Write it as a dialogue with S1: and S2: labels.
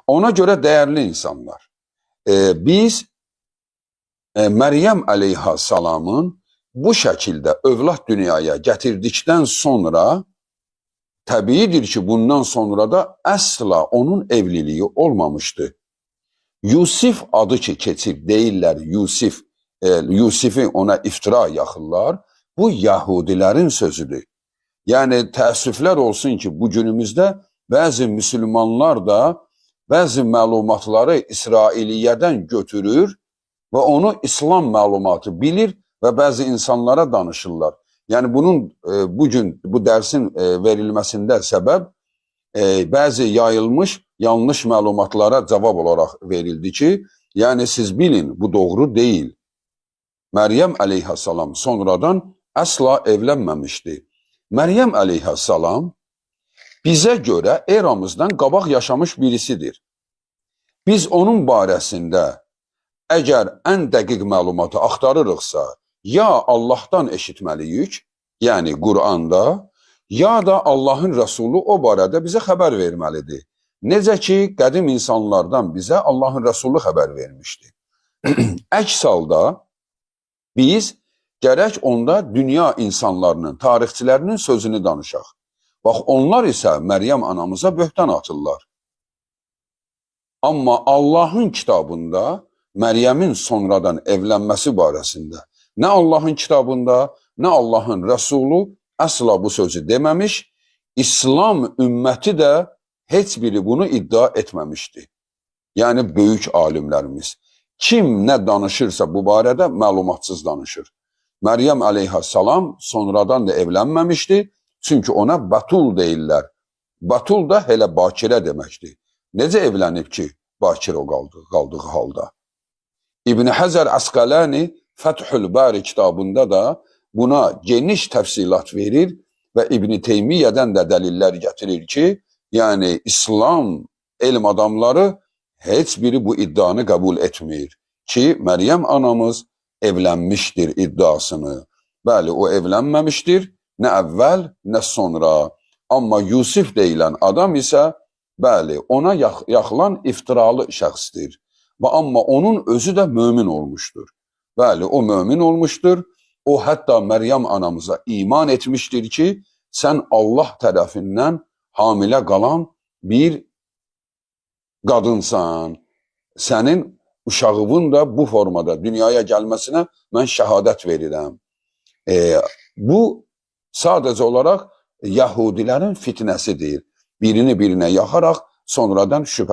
S1: Ona göre değerli insanlar, biz Meryem aleyhisselamın bu şekilde övlad dünyaya getirdikten sonra təbiidir ki, bundan sonra da əsla onun evliliği olmamıştı. Yusif adı ki keçir, deyirlər Yusif, Yusifi ona iftira yaxırlar. Bu Yahudilərin sözüdür. Yani təəssüflər olsun ki, bu günümüzdə bəzi Müslümanlar da bəzi məlumatları İsrailiyyədən götürür ve onu İslam məlumatı bilir ve bəzi insanlara danışırlar. Yani bunun bugün bu dersin verilmesinde sebep bəzi yayılmış yanlış məlumatlara cevap olarak verildi ki, yani siz bilin bu doğru değil. Meryem aleyhisselam sonradan asla evlenmemişti. Meryem aleyhisselam bize göre eramızdan qabaq yaşamış birisidir. Biz onun barəsində eğer en dəqiq məlumatı axtarırıqsa, ya Allah'tan eşitməliyik, yani Kur'an'da, ya da Allah'ın Resulü o barədə bize haber verməlidir. Necə ki, qədim insanlardan bize Allah'ın Resulü haber vermişti. Əks halda biz gərək onda dünya insanlarının, tarixçilərinin sözünü danışaq. Bax, onlar isə Meryem anamıza böhtan atırlar. Amma Allah'ın kitabında Meryem'in sonradan evlenmesi barəsində ne Allah'ın kitabında, ne Allah'ın Resulü asla bu sözü dememiş. İslam ümməti de heç biri bunu iddia etmemişti. Yani büyük alimlerimiz. Kim ne danışırsa bu barədə məlumatsız danışır. Meryem aleyhisselam sonradan da evlenmemişti. Çünkü ona Batul deyirlər. Batul da hele bakirə deməkdir. Necə evlenib ki, bakir o qaldığı halda? İbn Hacer Asqalani Fethül Bari kitabında da buna geniş təfsilat verir ve İbn Teymiyye'den de deliller getirir ki, yani İslam elm adamları heç biri bu iddianı kabul etmir ki, Meryem anamız evlenmiştir iddiasını. Bəli, o evlenmemiştir, ne evvel ne sonra. Ama Yusif deyilen adam ise, bəli, ona yaxılan iftiralı şəxsdir. Ama onun özü de mümin olmuştur. Bəli, o mümin olmuştur. O hatta Meryem anamıza iman etmiştir ki, sen Allah tarafından hamile kalan bir kadınsan. Senin uşağının da bu formada dünyaya gelmesine ben şehadet verirəm. Bu sadece olarak Yahudilerin fitnesidir. Birini birine yakarak sonradan şüphe